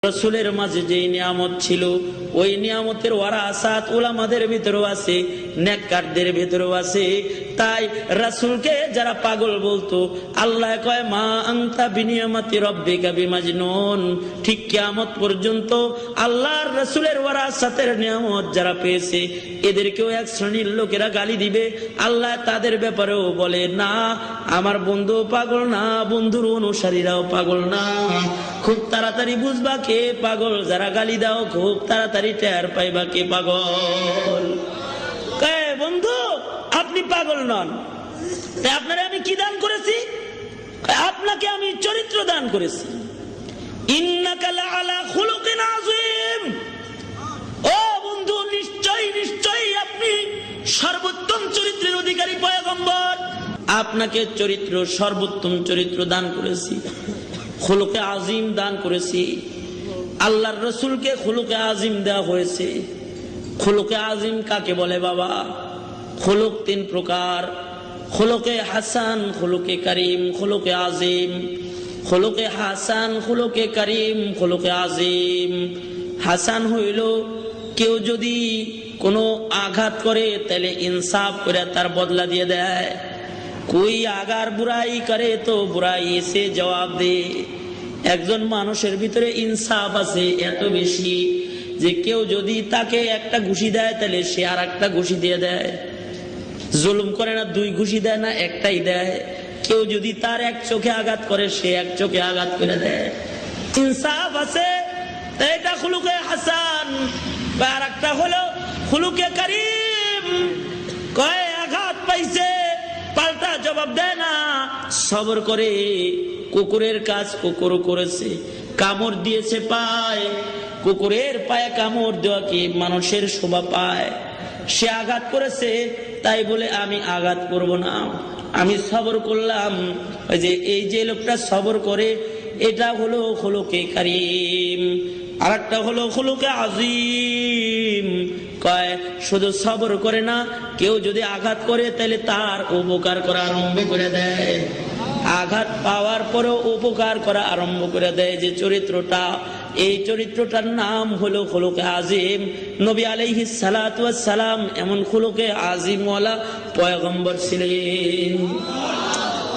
রাসূলের মাঝে যে নিয়ামত ছিল ওই নিয়ামতের ওয়ারাসাত উলামাদের ভিতরেও আছে, নেককারদের ভিতরেও আছে। তাই রাসূলকে যারা পাগল বলতো, আল্লাহ কয় মা আনতা বিনিয়ামাতি রাব্বিকা বিমাজনুন। ঠিক কিয়ামত পর্যন্ত আল্লাহর রাসূলের ওয়ারাসাতের নিয়ামত যারা পেয়েছে এদেরকেও এক শ্রেণীর লোকেরা গালি দিবে। আল্লাহ তাদের ব্যাপারেও বলে না, আমার বন্ধু পাগল না, বন্ধুর অনুসারীরাও পাগল না। খুব তাড়াতাড়ি বুঝবা কে পাগল, যারা গালি দাও খুব তাড়াতাড়ি টের পাইবা কে পাগল। বন্ধু আপনি পাগল নন, আপনারে আমি কি দান করেছি? আপনাকে আমি চরিত্র দান করেছি। ইন্নাকা লাআলা খুলুকিন আযীম। ও বন্ধু, নিশ্চয়ই নিশ্চয়ই আপনি সর্বোত্তম চরিত্রের অধিকারী পয়গম্বর। আপনাকে চরিত্র সর্বোত্তম চরিত্র দান করেছি, খুলুকে আজিম দান করেছি। আল্লাহর রাসূলকে খুলুকে আজিম দেওয়া হয়েছে। খুলুকে আজিম কাকে বলে বাবা? খুলুক তিন প্রকার: খুলুকে হাসান, খুলুকে করিম, খুলুকে আজিম। খুলুকে হাসান, খুলুকে করিম, খুলুকে আজিম। হাসান হইল কেউ যদি কোনো আঘাত করে তাহলে ইনসাফ করে তার বদলা দিয়ে দেয়। कोई आगार बुराई करे तो बुराई से जवाब दे। একজন মানুষের ভিতরে ইনসাফ আছে এত বেশি যে কেউ যদি তাকে একটা ঘুষি দেয় তাহলে সে আর একটা ঘুষি দিয়ে দেয়। জুলুম করে না, দুই ঘুষি দেয় না, একটাই দেয়। কেউ যদি তার এক চোখে আঘাত করে সে এক চোখে আঘাত করে দেয়। ইনসাফ আছে, এটা খুলুকে হাসান। আর একটা হলো খুলুকে করিম। কয় আঘাত পাইছে পাল্টা জবাব দেয় না, সবর করে। কুকুরের কাজ কুকুর করেছে, কামড় দিয়েছে পায়। কুকুরের পায়ে কামড় দেওয়া কি মানুষের শোভা পায়? সে আঘাত করেছে তাই বলে আমি আঘাত করব না, আমি সবর করলাম। ওই যে এই যে লোকটা সবর করে, এটা হলো খুলুকে কারীম। আর একটা হলো খুলুকে আজিম। কয় শুধু সবর করে না, কেউ যদি আঘাত করে তাহলে তার উপকার করা আরম্ভ করে দেয়। আঘাত পাওয়ার পরেও উপকার করা আরম্ভ করে দেয়। যে চরিত্রটা, এই চরিত্রটার নাম হলো খুলুকে আজিম। নবী আলাইহিস সালাতু ওয়াস সালাম এমন খুলুকে আজিম ওয়ালা পয়গম্বর ছিলেন।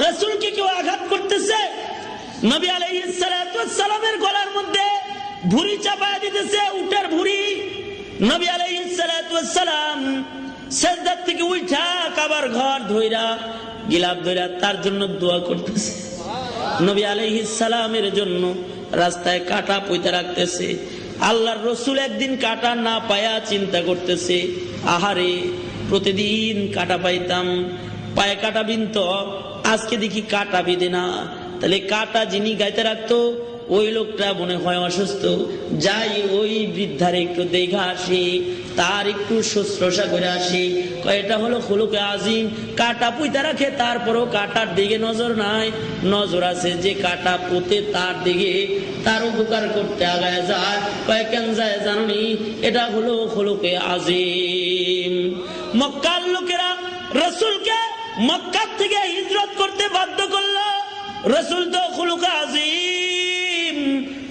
রাসূলকে কেউ আঘাত করতেছে, নবী আলাইহিস সালাতু ওয়াস সালামের গলার মধ্যে ভুঁড়ি চাপায় দিতেছে, উটের ভুঁড়ি। নবী আলাইহিস সালাতু ওয়াস সালাম সিজদা থেকে উঠা কাবার ঘর ধইরা গিলাফ ধইরা তার জন্য দোয়া করতেছে। নবী আলাইহিস সালামের জন্য রাস্তায় কাটা পুঁতে রাখতেছে। আল্লাহর রাসূল একদিন কাটা না পায়া চিন্তা করতেছে, আহারে প্রতিদিন কাটা পাইতাম, পায়ে কাটা বিনতো, আজকে দেখি কাটা বিধে না। তাহলে কাটা যিনি গাইতে রাখতো ওই লোকটা মনে হয় অসুস্থ, যাই ওই বৃদ্ধার একটু দেখা আসি, তার একটু শুশ্রূষা করে আসি। এটা হলো খুলুকে আজিম। কাটা পুঁতে রাখে তারপরও কাটার দিকে নজর নাই, নজর আছে যে কাটা পুঁতে তার দিকে, তার উপকার করতে আগায় যায়। কেন যায় জানি? এটা হলো খুলুকে আজিম। মক্কার লোকেরা রাসূলকে মক্কা থেকে হিজরত করতে বাধ্য করলো। রাসূল তো খুলুকে আজিম,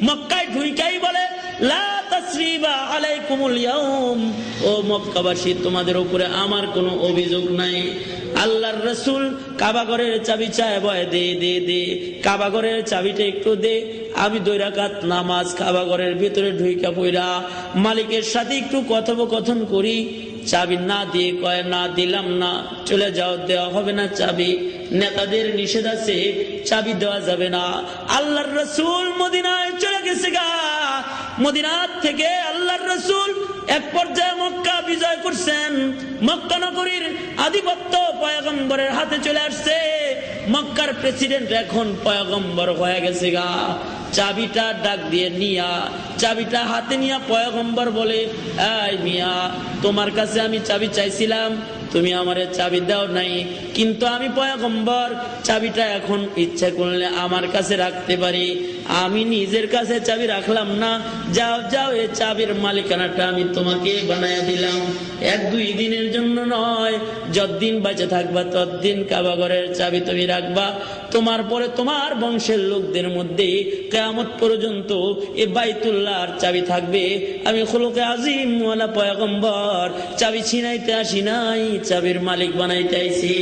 মক্কায় ঢুইকাই বলে লা তাসরিবা আলাইকুমুল ইয়াউম। ও মক্কাবাসী, তোমাদের উপরে আমার কোনো অভিযোগ নাই। আল্লাহর রাসূল কাবা ঘরের চাবি চায়, বয় দে দে দে, কাবা ঘরের চাবিটা একটু দে, আমি 2 রাকাত নামাজ কাবা ঘরের ভিতরে ঢুইকা পইরা মালিকের সাথে একটু কথোপকথন করি। চাবি না দিয়ে কয় না দিলাম না, চলে যাও, দেওয়া হবে না চাবি। নেতাদের নিষেধ আছে, চাবি দেওয়া যাবে না। আল্লাহর রাসূল মদিনায় চলে গেছে গা। মদিনা থেকে আল্লাহর রাসূল এক পর্যায়ে মক্কা বিজয় করছেন। মক্কা নগরীর আধিপত্য পয়গম্বরের হাতে চলে আসছে। মক্কার প্রেসিডেন্ট এখন পয়গম্বর হয়ে গেছে গা। চাবিটা ডাক দিয়ে নিয়া, চাবিটা হাতে নিয়া পয়গম্বর বলে, এই মিয়া, তোমার কাছে আমি চাবি চাইছিলাম, তুমি আমারে চাবি দাও নাই, কিন্তু আমি পয়গম্বর, চাবিটা এখন ইচ্ছা করলে আমার কাছে রাখতে পারি। আমি নিজের কাছে চাবি রাখলাম না, যাও যাও এই চাবির মালিকানাটা আমি তোমাকে বানায়া দিলাম। 1-2 দিনের জন্য নয়, যতদিন বেঁচে থাকবা ততদিন কাবা ঘরের চাবি তুমি রাখবা। তোমার পরে তোমার বংশের লোকদের মধ্যে কিয়ামত পর্যন্ত এই বাইতুল্লাহর চাবি থাকবে। আমি খুলুকে আজিম ওয়ালা পয়গম্বর চাবি ছিনাইতে আসি নাই, চাবির মালিক বানাইতে আইছি।